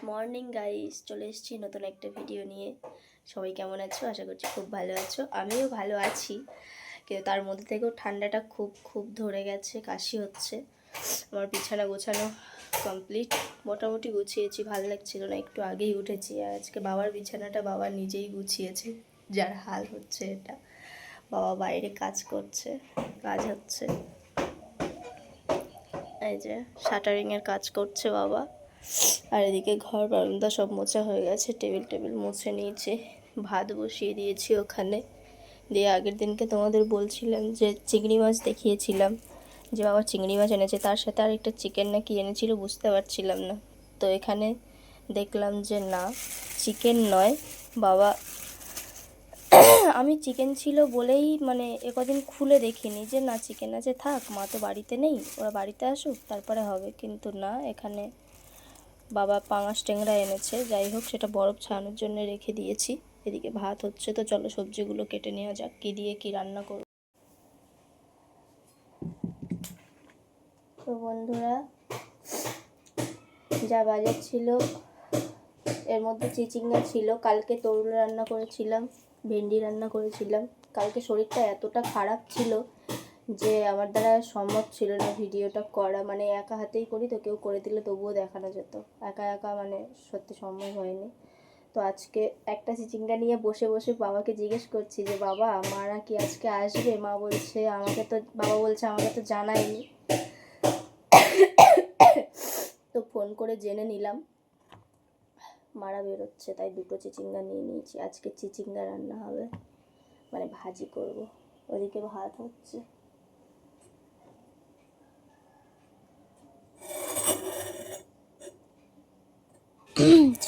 Morning guys, চলে এসেছি নতুন একটা ভিডিও নিয়ে। সবাই কেমন আছো? আশা করছি খুব ভালো আছো। আমিও ভালো আছি, কিন্তু তার মধ্যে থেকেও ঠান্ডাটা খুব খুব ধরে গেছে, কাশি হচ্ছে। আমার বিছানা গোছানো কমপ্লিট, মোটামুটি গুছিয়েছি, ভালো লাগছিল না, একটু আগেই উঠেছি। আর আজকে বাবার বিছানাটা বাবা নিজেই গুছিয়েছে, যার হাল হচ্ছে এটা। বাবা বাইরে কাজ করছে, কাজ হচ্ছে, এই যে শাটারিংয়ের কাজ করছে বাবা। আর এদিকে ঘর বারান্দা সব মোছা হয়ে গেছে, টেবিল মুছে নিয়েছে, ভাত বসিয়ে দিয়েছি ওখানে। দিয়ে আগের দিনকে তোমাদের বলছিলাম যে চিংড়ি মাছ দেখিয়েছিলাম, যে বাবা চিংড়ি মাছ এনেছে, তার সাথে আর একটা চিকেন নাকি এনেছিল, বুঝতে পারছিলাম না। তো এখানে দেখলাম যে না, চিকেন নয় বাবা। আমি চিকেন ছিল বলেই মানে একদিন খুলে দেখিনি যে না চিকেন আছে, থাক, মা তো বাড়িতে নেই, ওরা বাড়িতে আসুক তারপরে হবে। কিন্তু না, এখানে বাবা পাঙাশ ট্যাংরা এনেছে। যাই হোক, সেটা বরফ ছাড়ানোর জন্য রেখে দিয়েছি। এদিকে ভাত হচ্ছে, তো চলো সবজিগুলো কেটে নেওয়া যাক, কী দিয়ে কী রান্না করব। তো বন্ধুরা, যা বাজার ছিল এর মধ্যে চিচিঙ্গা ছিল, কালকে তরুল রান্না করেছিলাম, ভেন্ডি রান্না করেছিলাম। কালকে শরীরটা এতটা খারাপ ছিল যে আমার দ্বারা সম্ভব ছিল না ভিডিওটা করা, মানে একা হাতেই করি তো, কেউ করে দিলে তবুও দেখানো যেত, একা একা মানে সত্যি সম্ভব হয়নি। তো আজকে একটা চিচিঙ্গা নিয়ে বসে বসে বাবাকে জিজ্ঞেস করছি যে বাবা, মারা কি আজকে আসবে? বাবা বলছে আমাকে তো জানায়নি। তো ফোন করে জেনে নিলাম মারা বেরোচ্ছে, তাই দুটো চিচিঙ্গা নিয়ে নিয়েছি। আজকে চিচিঙ্গা রান্না হবে, মানে ভাজি করব। ওদিকে ভাত হচ্ছে।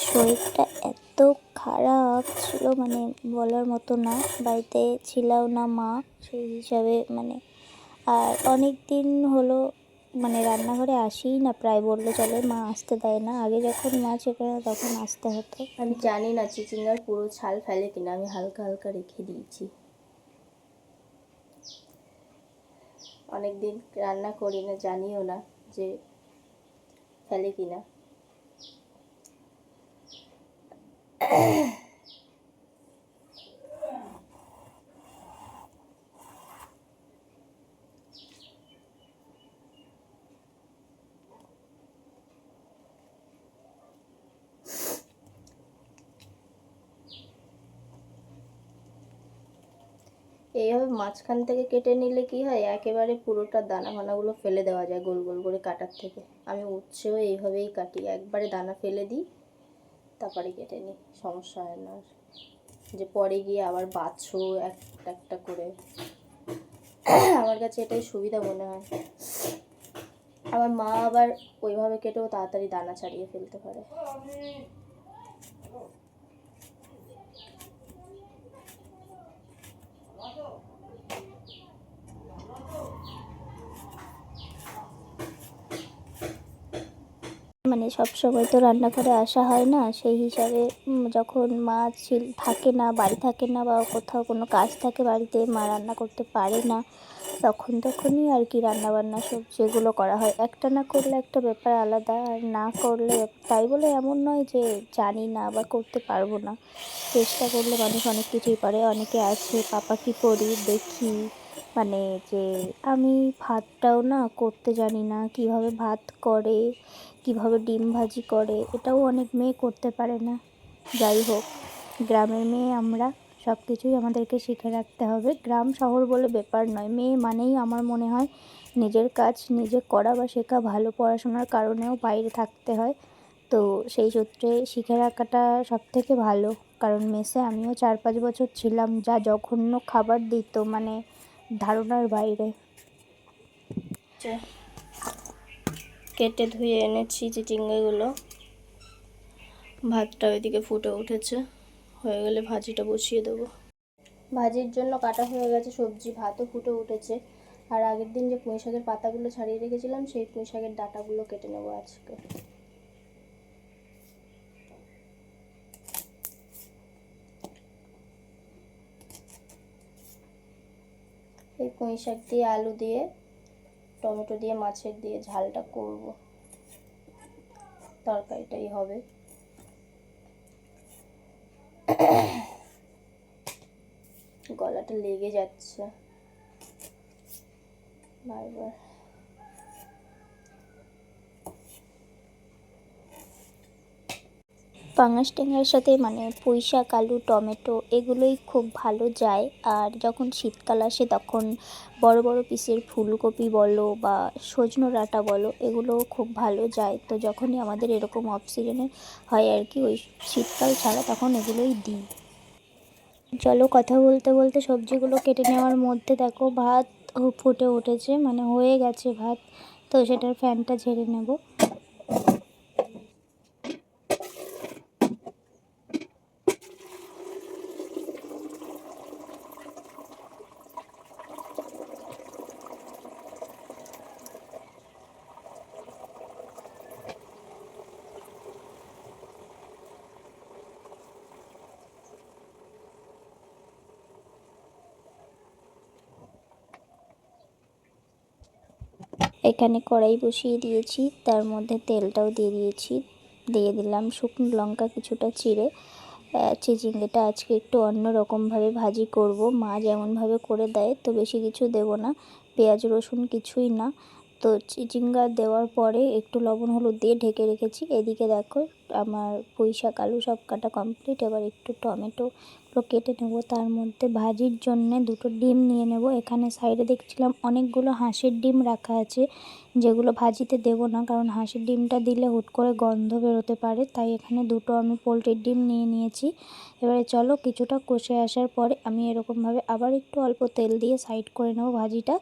শরীরটা এত খারাপ ছিল, মানে বলার মতো না। বাড়িতে ছিলাও না মা, সেই হিসাবে মানে আর অনেক দিন হলো মানে রান্নাঘরে আসিই না, প্রায় বললে চলে। মা আসতে দেয় না, আগে যখন মা ছিল না তখন আসতে হতো। আমি জানি না চিচিঙ্গার পুরো ছাল ফেলে কিনা, আমি হালকা হালকা রেখে দিয়েছি। অনেক দিন রান্না করি না, জানিও না যে ফেলে কিনা। এইভাবে মাঝখান থেকে কেটে নিলে কি হয়, একেবারে পুরোটা দানা ফানাগুলো ফেলে দেওয়া যায় গোল গোল করে কাটার থেকে। আমি উচ্ছেও এইভাবেই কাটি, একবারে দানা ফেলে দিই, তারপরে কেটে নিই, সমস্যা হয় না আর। যে পরে গিয়ে আবার বাছো একটা একটা করে, আমার কাছে এটাই সুবিধা মনে হয়। আমার মা আবার ওইভাবে কেটেও তাড়াতাড়ি দানা ছাড়িয়ে ফেলতে পারে। মানে সব সময় তো রান্নাঘরে আসা হয় না, সেই হিসাবে যখন মা থাকে না, বাড়ি থাকে না, বা কোথাও কোনো কাজ থাকে বাড়িতে, মা রান্না করতে পারে না, তখনই আর কি রান্নাবান্না সবজিগুলো করা হয়। একটা না করলে একটা ব্যাপার আলাদা, আর না করলে তাই বলে এমন নয় যে জানি না বা করতে পারবো না। চেষ্টা করলে মানুষ অনেক কিছুই পারে। অনেকে আছে, পাপা কি করি দেখি, মানে যে আমি ভাতটাও না করতে জানি না, কিভাবে ভাত করে, কিভাবে ডিম ভাজি করে, এটাও অনেক মেয়ে করতে পারে না। যাই হোক, গ্রামের মেয়ে আমরা, সব কিছুই আমাদেরকে শিখে রাখতে হবে। গ্রাম শহর বলে ব্যাপার নয়, মেয়ে মানেই আমার মনে হয় নিজের কাজ নিজে করা বা শেখা ভালো। পড়াশোনার কারণেও বাইরে থাকতে হয়, তো সেই সূত্রে শিখে রাখাটা সব থেকে ভালো। কারণ মেসে আমিও 4-5 বছর ছিলাম, যা জঘন্য খাবার দিত, মানে ধারণার বাইরে। কেটে ধুয়ে এনেছি চিচিঙ্গাগুলো, ভাতটা ওইদিকে ফুটে উঠেছে, হয়ে গেলে ভাজিটা বসিয়ে দেবো। ভাজির জন্য কাটা হয়ে গেছে সবজি, ভাতও ফুটে উঠেছে। আর আগের দিন যে পুঁই শাকের পাতাগুলো ছাড়িয়ে রেখেছিলাম, সেই পুঁই শাকের ডাঁটাগুলো কেটে নেবো আজকে। এই পুঁই শাক দিয়ে, আলু দিয়ে, টমেটো দিয়ে, মাছের দিয়ে ঝালটা করব, তরকারিটাই হবে। গলাটা লেগে যাচ্ছে বারবার। পাঙাশ ট্যাংরার সাথে মানে পুঁই শাক, আলু, টমেটো এগুলোই খুব ভালো যায়। আর যখন শীতকাল আসে তখন বড় বড় পিসের ফুলকপি বলো বা সজনে ডাঁটা বলো, এগুলোও খুব ভালো যায়। তো যখনই আমাদের এরকম অফ সিজনে হয় আর কি, ওই শীতকাল ছাড়া তখন এগুলোই দিই। চলো, কথা বলতে বলতে সবজিগুলো কেটে নেওয়ার মধ্যে দেখো ভাত ফুটে উঠেছে, মানে হয়ে গেছে ভাত। তো সেটার ফ্যানটা ঝেড়ে নেব। এখানে কড়াই বসিয়ে দিয়েছি, তার মধ্যে তেলটাও দিয়ে দিয়েছি। দিয়ে দিলাম শুকনো লঙ্কা কিছুটা চিড়ে। চিচিঙ্গেটা আজকে একটু অন্য রকমভাবে ভাজি করব, মা যেমনভাবে করে দেয়। তো বেশি কিছু দেব না, পেঁয়াজ রসুন কিছুই না। তো চিচিঙ্গা দেওয়ার পরে একটু লবণ হলুদ দিয়ে ঢেকে রেখেছি। এদিকে দেখো আমার পুঁই শাক, আলু সব কাটা কমপ্লিট। এবার একটু টমেটো কেটে নেব, তার মধ্যে ভাজির জন্য দুটো ডিম নিয়ে নেব। এখানে সাইডে দেখছিলাম অনেকগুলো হাঁসের ডিম রাখা আছে, যেগুলো ভাজিতে দেব না, কারণ হাঁসের ডিমটা দিলে হুট করে গন্ধ বেরোতে পারে। তাই এখানে দুটো আমি পোলট্রির ডিম নিয়ে নিয়েছি। এবারে চলো কিছুটা কষে আসার পরে আমি এরকমভাবে আবার একটু অল্প তেল দিয়ে সাইড করে নেব ভাজিটা।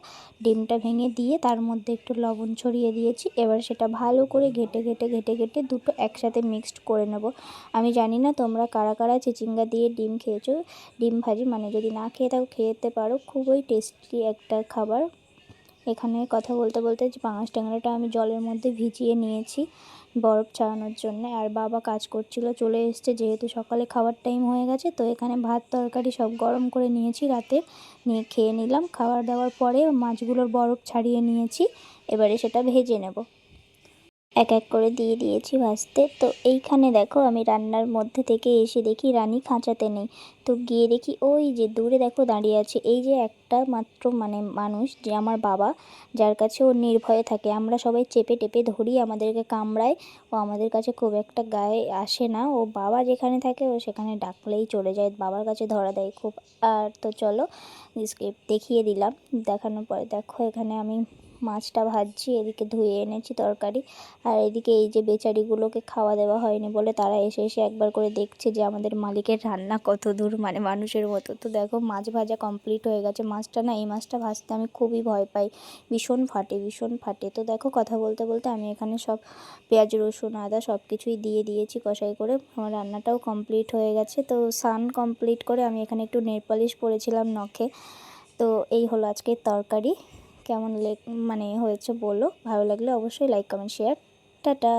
ডিমটা ভেঙে দিয়ে তার মধ্যে একটু লবণ ছড়িয়ে দিয়েছি। এবার সেটা ভালো করে ঘেটে দুটো একসাথে মিক্সড করে নেব। আমি জানি না তোমরা কারা কারা চিচিঙ্গা দিয়ে ডিম খেয়েছো, ডিম ভাজি, মানে যদি না খেয়ে থাকো খেতে পারো, খুবই টেস্টি একটা খাবার। এখানে কথা বলতে বলতে যে পাঙাশ ট্যাংরাটা আমি জলের মধ্যে ভিজিয়ে নিয়েছি বরফ ছাড়ানোর জন্য। আর বাবা কাজ করছিল, চলে এসছে, যেহেতু সকালে খাওয়ার টাইম হয়ে গেছে। তো এখানে ভাত তরকারি সব গরম করে নিয়েছি রাতে, নিয়ে খেয়ে নিলাম। খাবার দাওয়ার পরে মাছগুলোর বরফ ছাড়িয়ে নিয়েছি, এবারে সেটা ভেজে নেব। এক এক করে দিয়ে দিয়েছি ভাজতে। তো এইখানে দেখো আমি রান্নার মধ্যে থেকে এসে দেখি রানী খাঁচাতে নেই। তো গিয়ে দেখি ওই যে দূরে দেখো দাঁড়িয়ে আছে, এই যে একটা মাত্র মানে মানুষ, যে আমার বাবা, যার কাছে ও নির্ভয়ে থাকে। আমরা সবাই চেপে টেপে ধরি, আমাদেরকে কামড়ায়। ও আমাদের কাছে খুব একটা গায়ে আসে না। ও বাবা যেখানে থাকে ও সেখানে ডাকলেই চলে যায়, বাবার কাছে ধরা দেয় খুব। আর তো চলো স্ক্রিপ্ট দেখিয়ে দিলাম। দেখানোর পরে দেখো এখানে আমি মাছটা ভাজছি, এদিকে ধুয়ে এনেছি তরকারি। আর এদিকে এই যে বেচারিগুলোকে খাওয়া দেওয়া হয়নি বলে তারা এসে এসে একবার করে দেখছে যে আমাদের মালিকের রান্না কত দূর, মানে মানুষের মতো। তো দেখো মাছ ভাজা কমপ্লিট হয়ে গেছে। মাছটা না, এই মাছটা ভাজতে আমি খুবই ভয় পাই, ভীষণ ফাটে। তো দেখো কথা বলতে বলতে আমি এখানে সব পেঁয়াজ রসুন আদা সব কিছুই দিয়ে দিয়েছি কষাই করে। আমার রান্নাটাও কমপ্লিট হয়ে গেছে। তো স্নান কমপ্লিট করে আমি এখানে একটু নেল পালিশ পরেছিলাম নখে। তো এই হলো আজকের তরকারি। কেমন মানে হয়েছে বলো, ভালো লাগলে অবশ্যই লাইক কমেন্ট শেয়ার। টাটা।